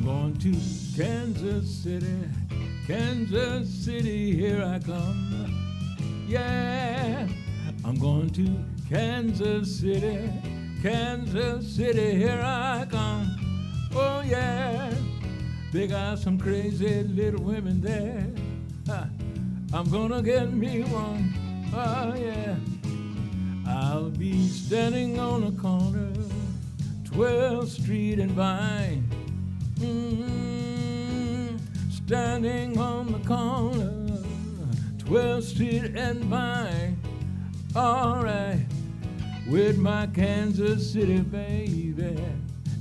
I'm going to Kansas City, here I come. Yeah, I'm going to Kansas City, here I come. Oh yeah, they got some crazy little women there. I'm gonna get me one. Oh yeah, I'll be standing on the corner, 12th Street and Vine. Standing on the corner, 12th Street and Vine. All right, with my Kansas City baby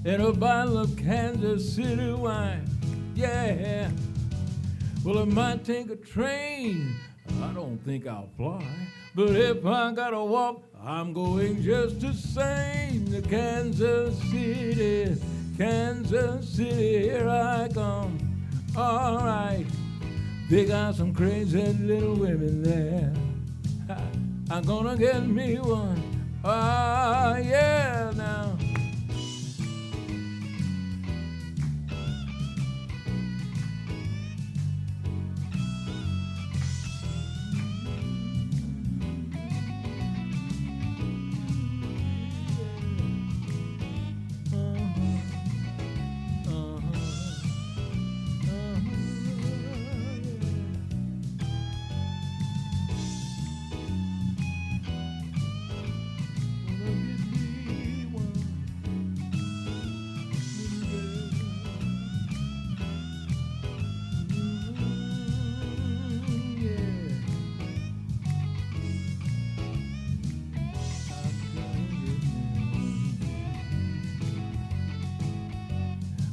and a bottle of Kansas City wine. Yeah. Well, I might take a train. I don't think I'll fly. But if I gotta walk, I'm going just the same to Kansas City, here I come. All right, they got some crazy little women there. I'm gonna get me one. Ah, yeah, now.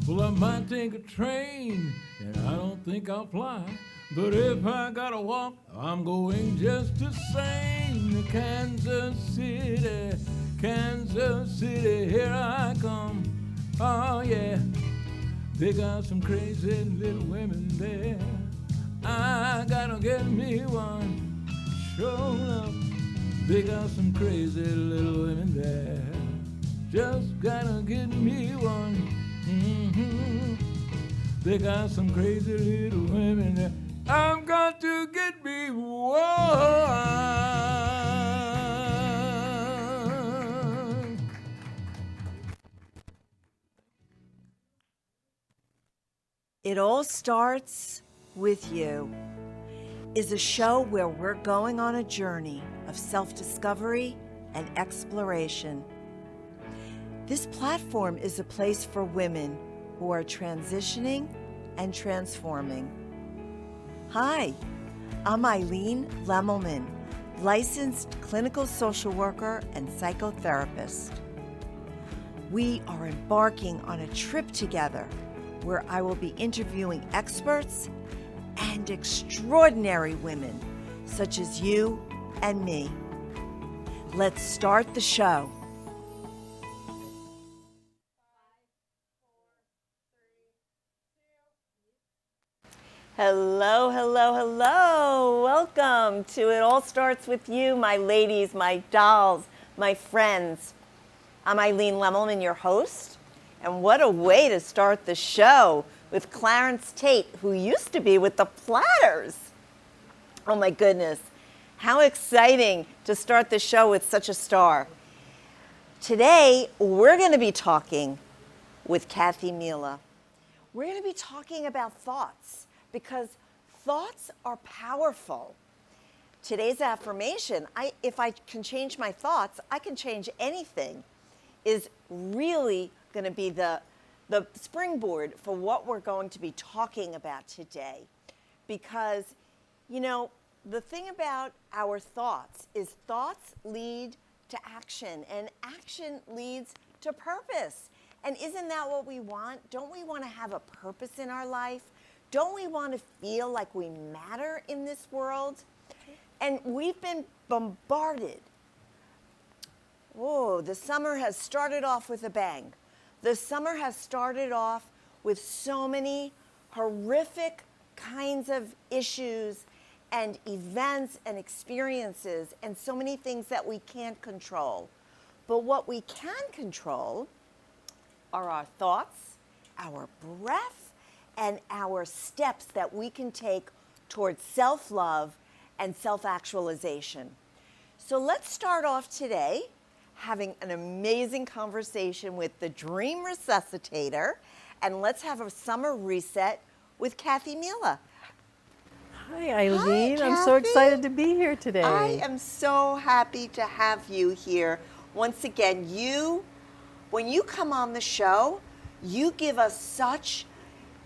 Well, I might take a train, and I don't think I'll fly. But if I gotta walk, I'm going just the same to Kansas City, here I come. Oh yeah, they got some crazy little women there. I gotta get me one. Sure enough, they got some crazy little women there. Just gotta get me one. They got some crazy little women there. I've got to get me one. It All Starts With You is a show where we're going on a journey of self-discovery and exploration. This platform is a place for women who are transitioning and transforming. Hi, I'm Eileen Lemmelman, licensed clinical social worker and psychotherapist. We are embarking on a trip together where I will be interviewing experts and extraordinary women such as you and me. Let's start the show. Hello, hello, hello. Welcome to It All Starts With You, my ladies, my dolls, my friends. I'm Eileen Lemmelman, your host. And what a way to start the show with Clarence Tate, who used to be with the Platters. Oh my goodness. How exciting to start the show with such a star. Today, we're going to be talking with Kathy Mela. We're going to be talking about thoughts, because thoughts are powerful. Today's affirmation, if I can change my thoughts, I can change anything, is really going to be the springboard for what we're going to be talking about today. Because, you know, the thing about our thoughts is thoughts lead to action, and action leads to purpose. And isn't that what we want? Don't we want to have a purpose in our life? Don't we want to feel like we matter in this world? And we've been bombarded. Whoa, the summer has started off with a bang. The summer has started off with so many horrific kinds of issues and events and experiences and so many things that we can't control. But what we can control are our thoughts, our breath, and our steps that we can take towards self-love and self-actualization. So let's start off today having an amazing conversation with the Dream Resuscitator, and let's have a summer reset with Kathy Mela. Hi, Eileen. Hi, I'm so Kathy. excited to be here today. I am so happy to have you here. Once again, when you come on the show, you give us such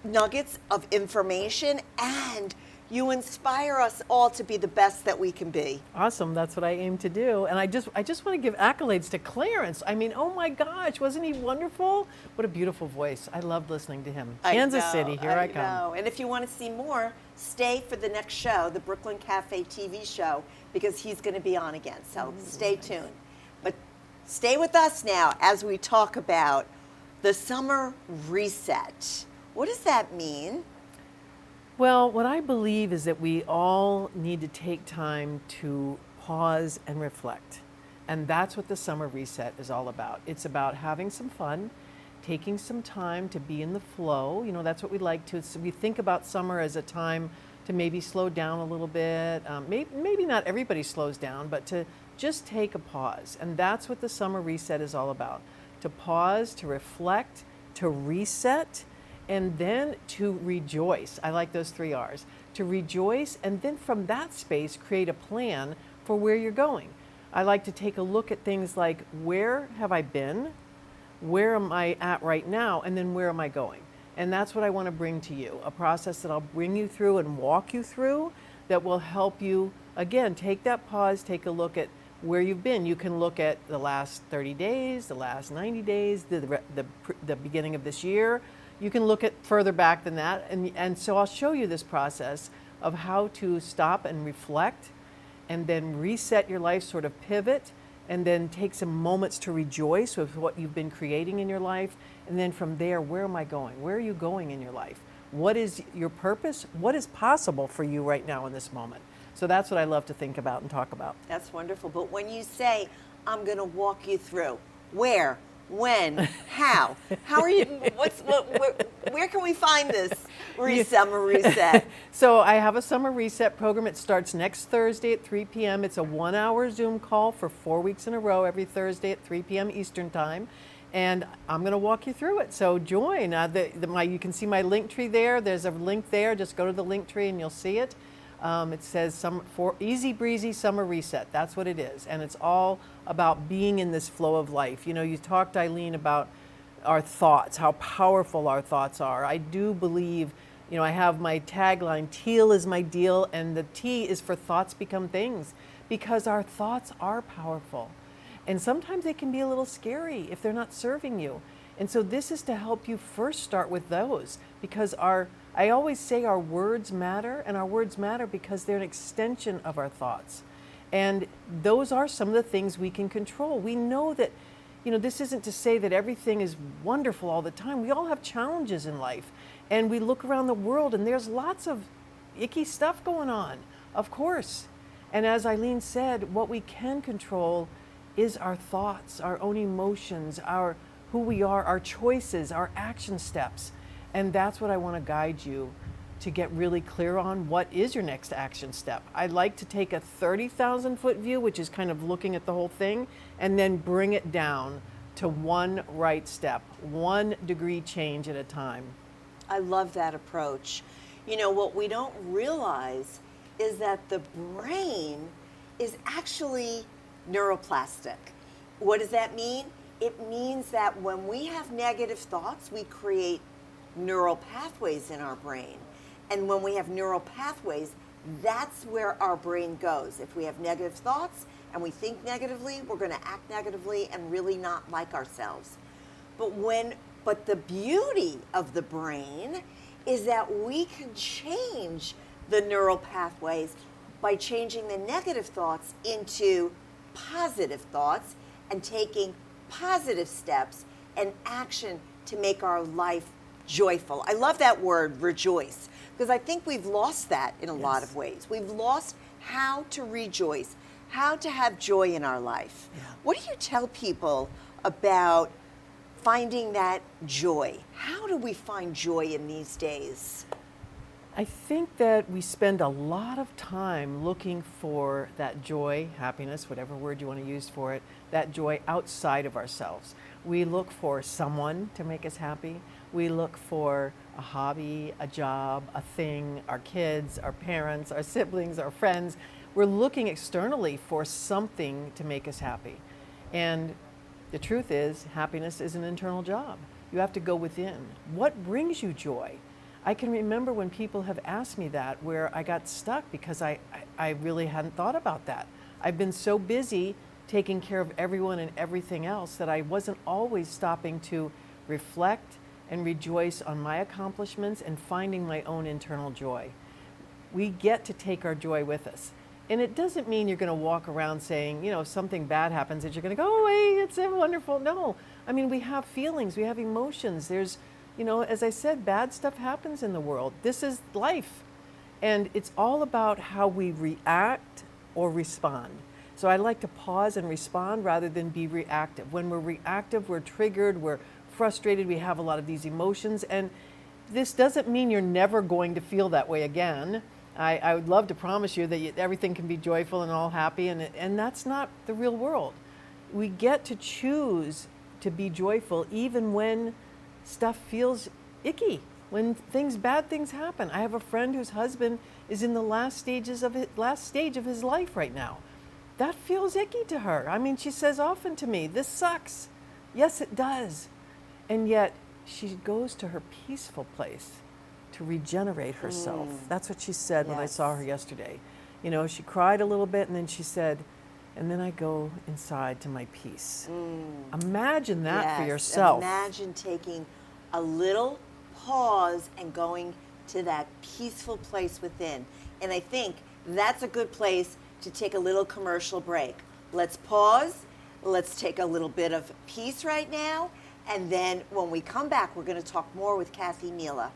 nuggets of information and you inspire us all to be the best that we can be. Awesome. That's what I aim to do. And I just want to give accolades to Clarence. I mean, oh my gosh, wasn't he wonderful? What a beautiful voice. I loved listening to him. Kansas City, here I come. Know. And if you want to see more, stay for the next show, the Brooklyn Cafe TV show, because he's going to be on again. So stay tuned. But stay with us now as we talk about the summer reset. What does that mean? Well, what I believe is that we all need to take time to pause and reflect. And that's what the summer reset is all about. It's about having some fun, taking some time to be in the flow. You know, that's what we like to. So we think about summer as a time to maybe slow down a little bit. Maybe not everybody slows down, but to just take a pause. And that's what the summer reset is all about. To pause, to reflect, to reset, and then to rejoice. I like those 3 R's. To rejoice, and then from that space, create a plan for where you're going. I like to take a look at things like, where have I been? Where am I at right now? And then where am I going? And that's what I want to bring to you, a process that I'll bring you through and walk you through that will help you, again, take that pause, take a look at where you've been. You can look at the last 30 days, the last 90 days, the beginning of this year. You can look at further back than that. And so I'll show you this process of how to stop and reflect and then reset your life, sort of pivot, and then take some moments to rejoice with what you've been creating in your life. And then from there, where am I going? Where are you going in your life? What is your purpose? What is possible for you right now in this moment? So that's what I love to think about and talk about. That's wonderful. But when you say, I'm going to walk you through, where, when, how are you, where can we find this summer reset? So I have a summer reset program. It starts next Thursday at 3 p.m. It's a 1-hour Zoom call for 4 weeks in a row, every Thursday at 3 p.m. Eastern time. And I'm going to walk you through it. So join. You can see my link tree there. There's a link there. Just go to the link tree and you'll see it. It says for easy breezy summer reset. That's what it is. And it's all about being in this flow of life. You know, you talked, Eileen, about our thoughts, how powerful our thoughts are. I do believe, you know, I have my tagline, teal is my deal, and the T is for thoughts become things, because our thoughts are powerful. And sometimes they can be a little scary if they're not serving you. And so this is to help you first start with those, because I always say our words matter, and our words matter because they're an extension of our thoughts. And those are some of the things we can control. We know that, you know, this isn't to say that everything is wonderful all the time. We all have challenges in life. And we look around the world and there's lots of icky stuff going on, of course. And as Eileen said, what we can control is our thoughts, our own emotions, who we are, our choices, our action steps. And that's what I want to guide you to get really clear on. What is your next action step? I like to take a 30,000 foot view, which is kind of looking at the whole thing, and then bring it down to one right step, 1 degree change at a time. I love that approach. You know, what we don't realize is that the brain is actually neuroplastic. What does that mean? It means that when we have negative thoughts, we create neural pathways in our brain. And when we have neural pathways, that's where our brain goes. If we have negative thoughts and we think negatively, we're going to act negatively and really not like ourselves. But the beauty of the brain is that we can change the neural pathways by changing the negative thoughts into positive thoughts and taking positive steps and action to make our life joyful. I love that word, rejoice, because I think we've lost that in a lot of ways. We've lost how to rejoice, how to have joy in our life. Yeah. What do you tell people about finding that joy. How do we find joy in these days? I think that we spend a lot of time looking for that joy, happiness, whatever word you want to use for it, that joy outside of ourselves. We look for someone to make us happy. We look for a hobby, a job, a thing, our kids, our parents, our siblings, our friends. We're looking externally for something to make us happy. And the truth is, happiness is an internal job. You have to go within. What brings you joy? I can remember when people have asked me that, where I got stuck because I really hadn't thought about that. I've been so busy taking care of everyone and everything else that I wasn't always stopping to reflect and rejoice on my accomplishments and finding my own internal joy. We get to take our joy with us. And it doesn't mean you're going to walk around saying, if something bad happens, that you're going to go, oh, hey, it's so wonderful. No, I mean, we have feelings, we have emotions. There's, as I said, bad stuff happens in the world. This is life. And it's all about how we react or respond. So I like to pause and respond rather than be reactive. When we're reactive, we're triggered, we're frustrated, we have a lot of these emotions. And this doesn't mean you're never going to feel that way again. I would love to promise you that everything can be joyful and all happy, and that's not the real world. We get to choose to be joyful even when stuff feels icky, when bad things happen. I have a friend whose husband is in the last stage of his life right now. That feels icky to her. I mean, she says often to me, this sucks. Yes, it does. And yet she goes to her peaceful place to regenerate herself. That's what she said when I saw her yesterday. She cried a little bit and then she said, and then I go inside to my peace. Imagine that for yourself. Imagine taking a little pause and going to that peaceful place within. And I think that's a good place to take a little commercial break. Let's pause. Let's take a little bit of peace right now. And then when we come back, we're going to talk more with Kathy Mela.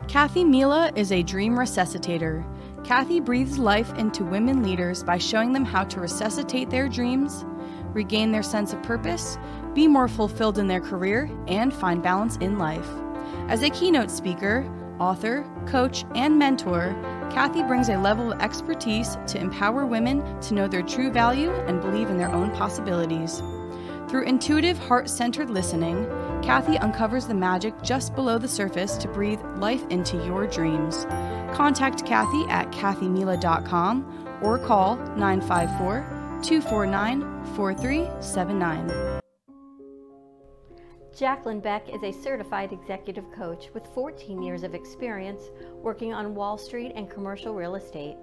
Kathy Mela is a dream resuscitator. Kathy breathes life into women leaders by showing them how to resuscitate their dreams, regain their sense of purpose, be more fulfilled in their career, and find balance in life. As a keynote speaker, author, coach, and mentor, Kathy brings a level of expertise to empower women to know their true value and believe in their own possibilities. Through intuitive, heart-centered listening, Kathy uncovers the magic just below the surface to breathe life into your dreams. Contact Kathy at kathymela.com or call 954-249-4379. Jacqueline Beck is a certified executive coach with 14 years of experience working on Wall Street and commercial real estate.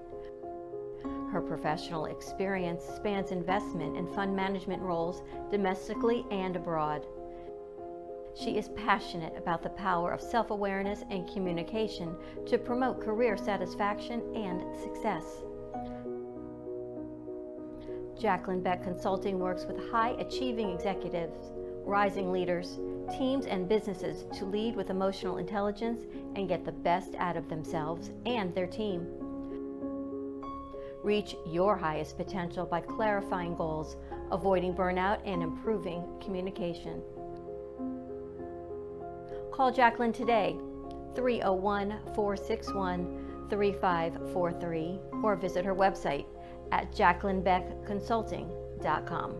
Her professional experience spans investment and fund management roles domestically and abroad. She is passionate about the power of self-awareness and communication to promote career satisfaction and success. Jacqueline Beck Consulting works with high-achieving executives, rising leaders, teams, and businesses to lead with emotional intelligence and get the best out of themselves and their team. Reach your highest potential by clarifying goals, avoiding burnout, and improving communication. Call Jacqueline today, 301-461-3543, or visit her website at jacquelinebeckconsulting.com.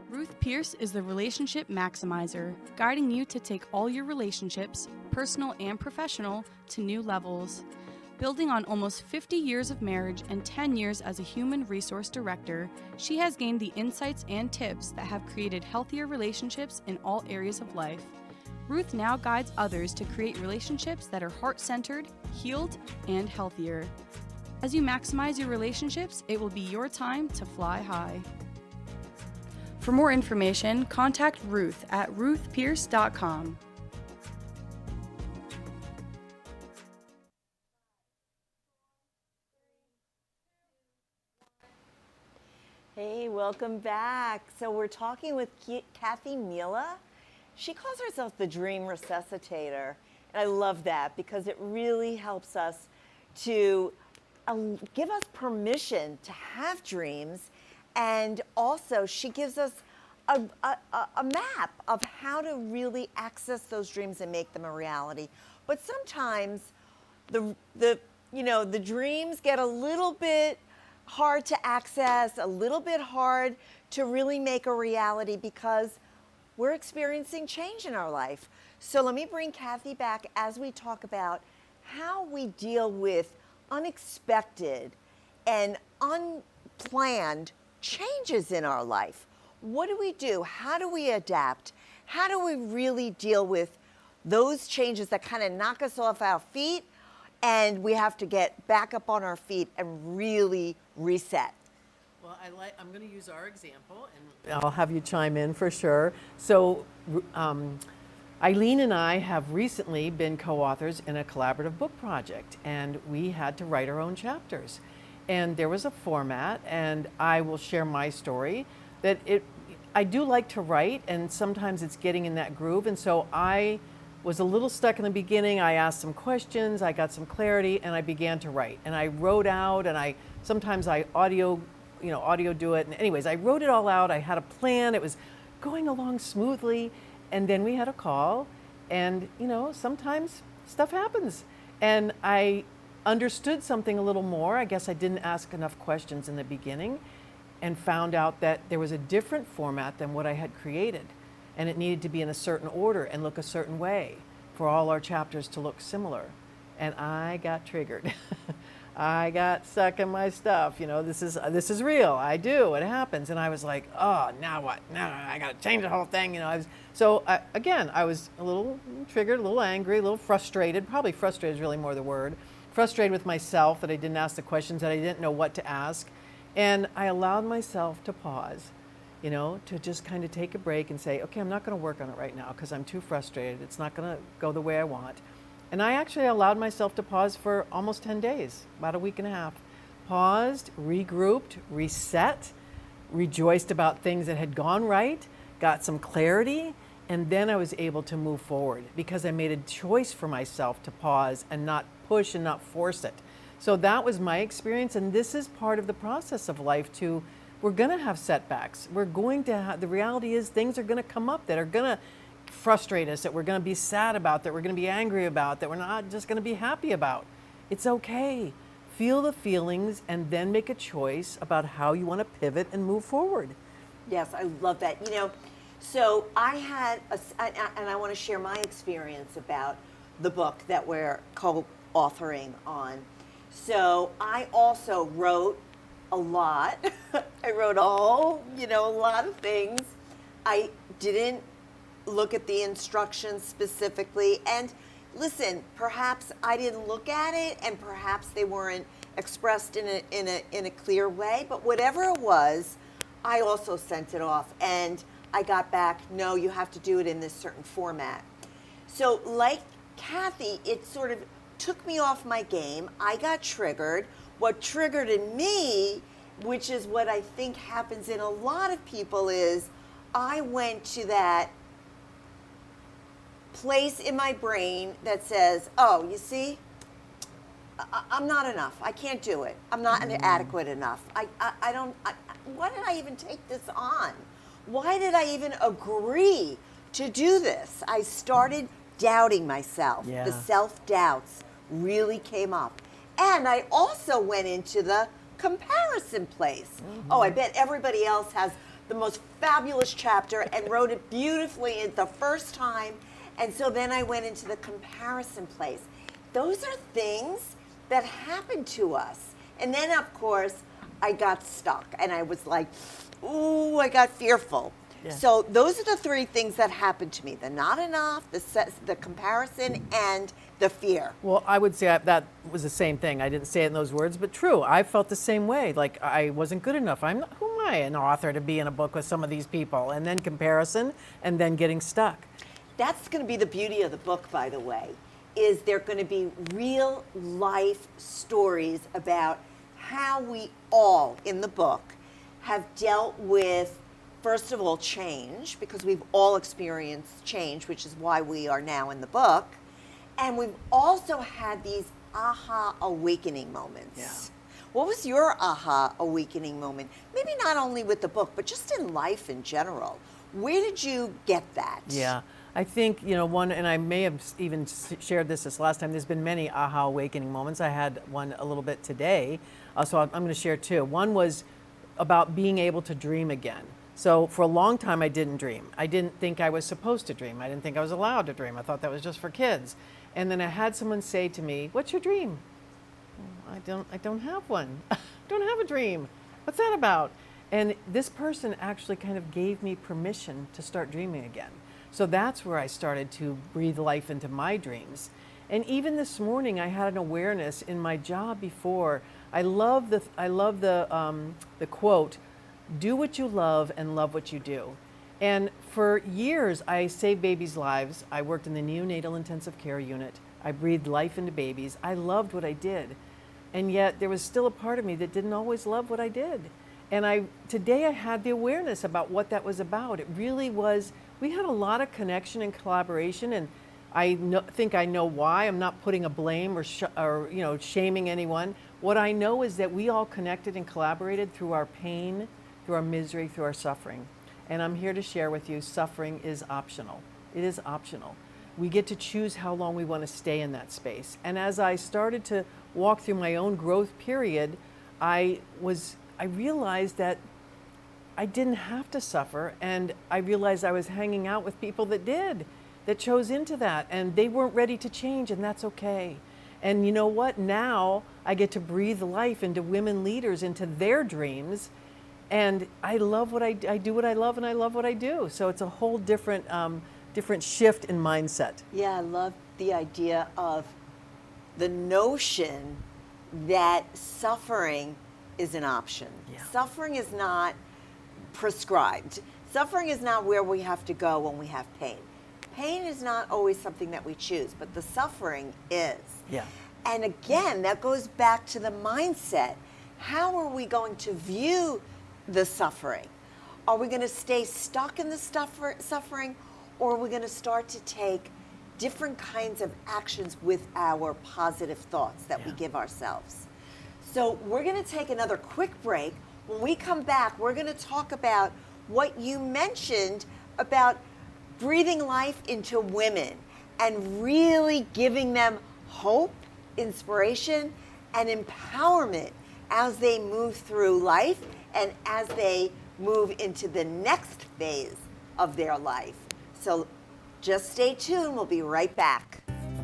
Ruth Pierce is the Relationship Maximizer, guiding you to take all your relationships, personal and professional, to new levels. Building on almost 50 years of marriage and 10 years as a human resource director, she has gained the insights and tips that have created healthier relationships in all areas of life. Ruth now guides others to create relationships that are heart-centered, healed, and healthier. As you maximize your relationships, it will be your time to fly high. For more information, contact Ruth at ruthpierce.com. Hey, welcome back. So we're talking with Kathy Mela. She calls herself the Dream Resuscitator. And I love that because it really helps us to give us permission to have dreams, and also she gives us a map of how to really access those dreams and make them a reality. But sometimes the dreams get a little bit hard to access, a little bit hard to really make a reality because we're experiencing change in our life. So let me bring Kathy back as we talk about how we deal with unexpected and unplanned changes in our life. What do we do? How do we adapt? How do we really deal with those changes that kind of knock us off our feet and we have to get back up on our feet and really reset? Well, I'm going to use our example, and I'll have you chime in for sure. So, Eileen and I have recently been co-authors in a collaborative book project, and we had to write our own chapters. And there was a format, and I will share my story, that I do like to write, and sometimes it's getting in that groove, and so I was a little stuck in the beginning. I asked some questions, I got some clarity, and I began to write. And I wrote out, and sometimes I audio do it. And anyways, I wrote it all out. I had a plan. It was going along smoothly. And then we had a call, and sometimes stuff happens. And I understood something a little more. I guess I didn't ask enough questions in the beginning, and found out that there was a different format than what I had created. And it needed to be in a certain order and look a certain way for all our chapters to look similar. And I got triggered. I got stuck in my stuff. This is real. I do. It happens. And I was like, oh, now what? Now I got to change the whole thing. I was a little triggered, a little angry, a little frustrated. Probably frustrated is really more the word. Frustrated with myself that I didn't ask the questions, that I didn't know what to ask. And I allowed myself to pause, to just kind of take a break and say, okay, I'm not going to work on it right now because I'm too frustrated. It's not going to go the way I want. And I actually allowed myself to pause for almost 10 days, about a week and a half. Paused, regrouped, reset, rejoiced about things that had gone right, got some clarity, and then I was able to move forward because I made a choice for myself to pause and not push and not force it. So that was my experience, and this is part of the process of life too. We're going to have setbacks. We're going to have, the reality is things are going to come up that are going to frustrate us, that we're going to be sad about, that we're going to be angry about, that we're not just going to be happy about. It's okay. Feel the feelings and then make a choice about how you want to pivot and move forward. Yes, I love that. So I had, and I want to share my experience about the book that we're co-authoring on. So I also wrote a lot. I wrote a lot of things. I didn't look at the instructions specifically. And listen, perhaps I didn't look at it, and perhaps they weren't expressed in a clear way. But whatever it was, I also sent it off, and I got back, no, you have to do it in this certain format. So like Kathy, it sort of took me off my game. I got triggered. What triggered in me, which is what I think happens in a lot of people, is I went to that place in my brain that says, oh, you see, I'm not enough. I can't do it. I'm not adequate enough. Why did I even take this on? Why did I even agree to do this? I started doubting myself. Yeah. The self-doubts really came up. And I also went into the comparison place. Mm-hmm. Oh, I bet everybody else has the most fabulous chapter and wrote it beautifully the first time. And so then I went into the comparison place. Those are things that happen to us. And then, of course, I got stuck and I was like, ooh, I got fearful. Yeah. So those are the three things that happened to me: the not enough, the comparison, and the fear. Well, I would say that was the same thing. I didn't say it in those words, but true. I felt the same way. Like I wasn't good enough. Who am I, an author, to be in a book with some of these people? And then comparison, and then getting stuck. That's going to be the beauty of the book, by the way, is there going to be real life stories about how we all, in the book, have dealt with, first of all, change, because we've all experienced change, which is why we are now in the book. And we've also had these aha awakening moments. What was your aha awakening moment? Maybe not only with the book, but just in life in general. Where did you get that? Yeah, I think, one, and I may have even shared this last time, there's been many aha awakening moments. I had one a little bit today, so I'm going to share two. One was about being able to dream again. So for a long time, I didn't dream. I didn't think I was supposed to dream. I didn't think I was allowed to dream. I thought that was just for kids. And then I had someone say to me, "What's your dream?" "I don't have one. I don't have a dream. What's that about?" And this person actually kind of gave me permission to start dreaming again. So that's where I started to breathe life into my dreams. And even this morning, I had an awareness in my job before. I love the quote, "Do what you love and love what you do." And for years, I saved babies' lives. I worked in the neonatal intensive care unit. I breathed life into babies. I loved what I did. And yet there was still a part of me that didn't always love what I did. And today I had the awareness about what that was about. It really was, we had a lot of connection and collaboration, and I think I know why. I'm not putting a blame or shaming anyone. What I know is that we all connected and collaborated through our pain, through our misery, through our suffering. And I'm here to share with you, suffering is optional. It is optional. We get to choose how long we want to stay in that space. And as I started to walk through my own growth period, I realized that I didn't have to suffer, and I realized I was hanging out with people that chose into that, and they weren't ready to change, and that's okay. And you know what? Now I get to breathe life into women leaders, into their dreams, and I love what I do what I love, and I love what I do. So it's a whole different shift in mindset. Yeah, I love the idea of the notion that suffering is an option. Yeah. Suffering is not prescribed. Suffering is not where we have to go when we have pain. Pain is not always something that we choose, but the suffering is. Yeah. And again, that goes back to the mindset. How are we going to view the suffering? Are we going to stay stuck in the suffering, or are we going to start to take different kinds of actions with our positive thoughts that we give ourselves? So we're going to take another quick break. When we come back, we're going to talk about what you mentioned about breathing life into women and really giving them hope, inspiration, and empowerment as they move through life and as they move into the next phase of their life. So just stay tuned. We'll be right back.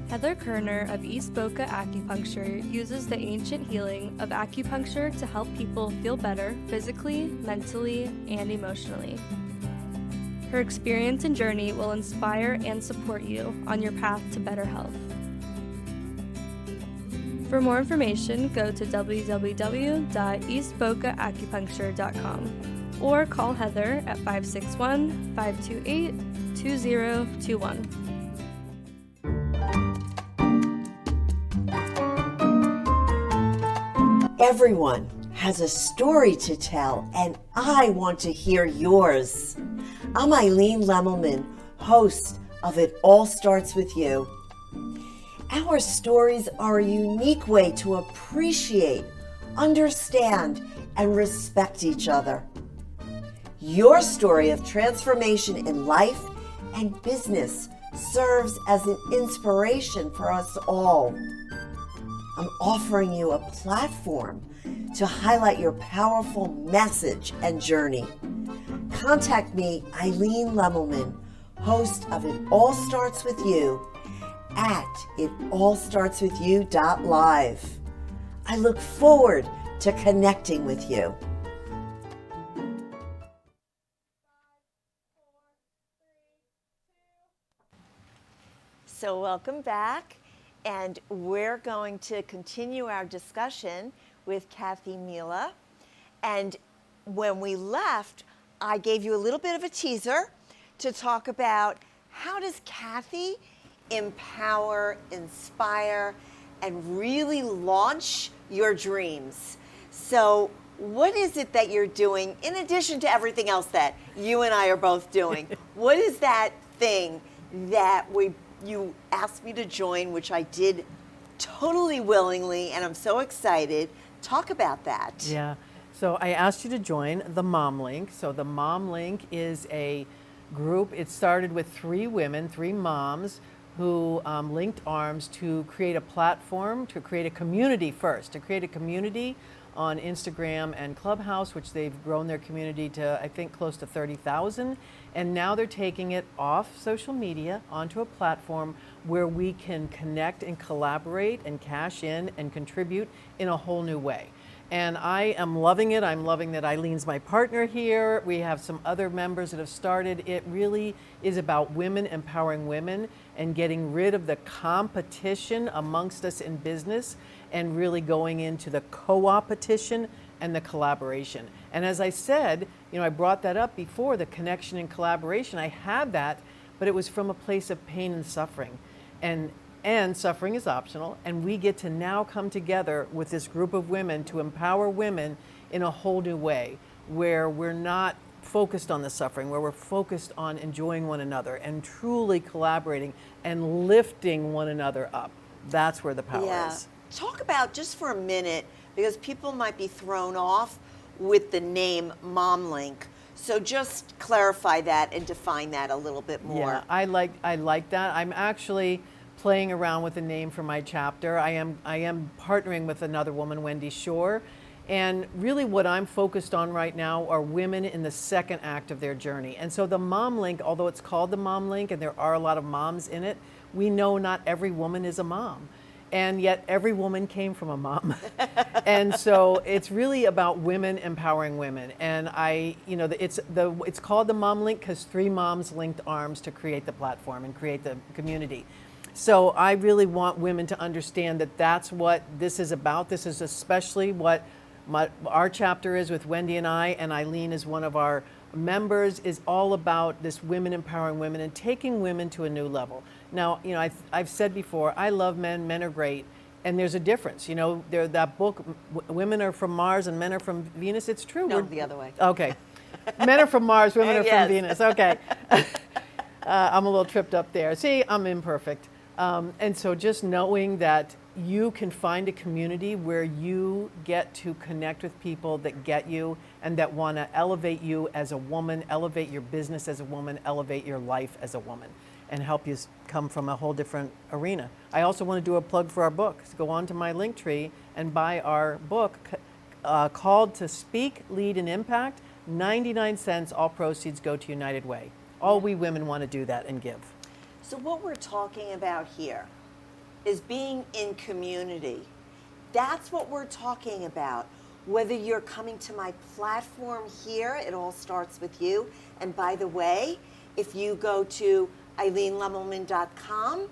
Heather Kerner of East Boca Acupuncture uses the ancient healing of acupuncture to help people feel better physically, mentally, and emotionally. Her experience and journey will inspire and support you on your path to better health. For more information, go to www.eastbocaacupuncture.com or call Heather at 561-528-2021. Everyone has a story to tell, and I want to hear yours. I'm Eileen Lemelman, host of It All Starts With You. Our stories are a unique way to appreciate, understand, and respect each other. Your story of transformation in life and business serves as an inspiration for us all. I'm offering you a platform to highlight your powerful message and journey. Contact me, Eileen Lemelman, host of It All Starts With You, at itallstartswithyou.live. I look forward to connecting with you. So welcome back. And we're going to continue our discussion with Kathy Mela. And when we left, I gave you a little bit of a teaser to talk about how does Kathy empower, inspire, and really launch your dreams. So what is it that you're doing in addition to everything else that you and I are both doing? What is that thing that you asked me to join, which I did totally willingly, and I'm so excited Talk about that. Yeah. So I asked you to join the Mom Link. So the Mom Link is a group. It started with 3 women, 3 moms who linked arms to create a platform, to create a community first, to create a community on Instagram and Clubhouse, which they've grown their community to, I think, close to 30,000. And now they're taking it off social media onto a platform where we can connect and collaborate and cash in and contribute in a whole new way. And I am loving it. I'm loving that Eileen's my partner here. We have some other members that have started. It really is about women empowering women and getting rid of the competition amongst us in business and really going into the co-opetition and the collaboration. And as I said, I brought that up before, the connection and collaboration. I had that, but it was from a place of pain and suffering. And suffering is optional, and we get to now come together with this group of women to empower women in a whole new way, where we're not focused on the suffering, where we're focused on enjoying one another and truly collaborating and lifting one another up. That's where the power is. Talk about, just for a minute, because people might be thrown off with the name Mom Link. So just clarify that and define that a little bit more. Yeah, I like that. I'm actually playing around with a name for my chapter. I am partnering with another woman, Wendy Shore, and really what I'm focused on right now are women in the second act of their journey. And so the Mom Link, although it's called the Mom Link and there are a lot of moms in it, we know not every woman is a mom. And yet every woman came from a mom. And so it's really about women empowering women. And it's called the Mom Link because 3 moms linked arms to create the platform and create the community. So I really want women to understand that that's what this is about. This is especially what our chapter is with Wendy and I, and Eileen is one of our members, is all about this women empowering women and taking women to a new level. Now, I've said before, I love men, men are great, and there's a difference. That book, Women Are from Mars and Men Are from Venus, it's true. No, the other way. Okay. Men are from Mars, women are Yes. from Venus. Okay. I'm a little tripped up there. See, I'm imperfect. And so just knowing that you can find a community where you get to connect with people that get you and that want to elevate you as a woman, elevate your business as a woman, elevate your life as a woman, and help you come from a whole different arena. I also want to do a plug for our book. So go on to my Linktree and buy our book called To Speak, Lead, and Impact. 99 cents, all proceeds go to United Way. All we women want to do that and give. So what we're talking about here is being in community. That's what we're talking about. Whether you're coming to my platform here, it all starts with you. And by the way, if you go to eileenlemelman.com,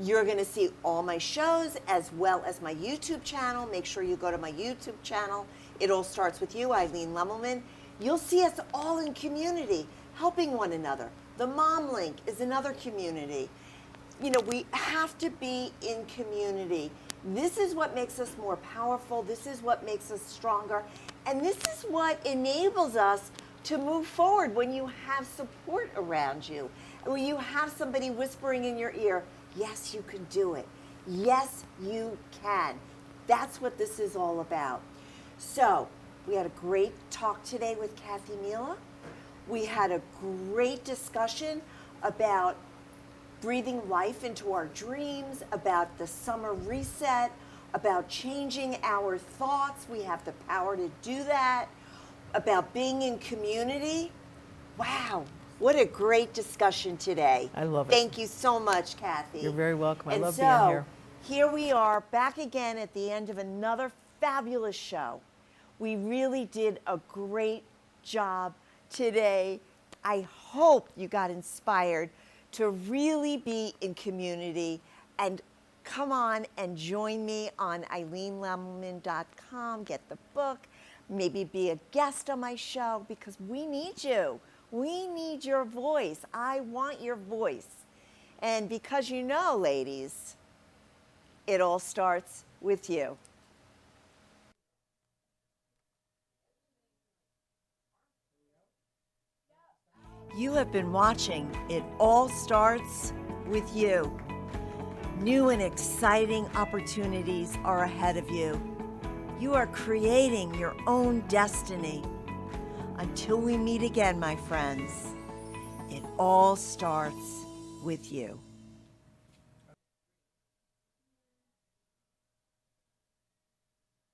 you're going to see all my shows as well as my YouTube channel. Make sure you go to my YouTube channel. It all starts with you, Eileen Lemelman. You'll see us all in community, helping one another. The Mom Link is another community. We have to be in community. This is what makes us more powerful. This is what makes us stronger. And this is what enables us to move forward when you have support around you. When you have somebody whispering in your ear, yes, you can do it. Yes, you can. That's what this is all about. So we had a great talk today with Kathy Mela. We had a great discussion about breathing life into our dreams, about the summer reset, about changing our thoughts. We have the power to do that, about being in community. Wow, what a great discussion today. I love it. Thank you so much, Kathy. You're very welcome. I And love so, being here. Here we are back again at the end of another fabulous show. We really did a great job today. I hope you got inspired to really be in community, and come on and join me on eileenlemelman.com. Get the book, maybe be a guest on my show, because we need you. We need your voice. I want your voice. And because ladies, it all starts with you. You have been watching It All Starts With You. New and exciting opportunities are ahead of you. You are creating your own destiny. Until we meet again, my friends, it all starts with you.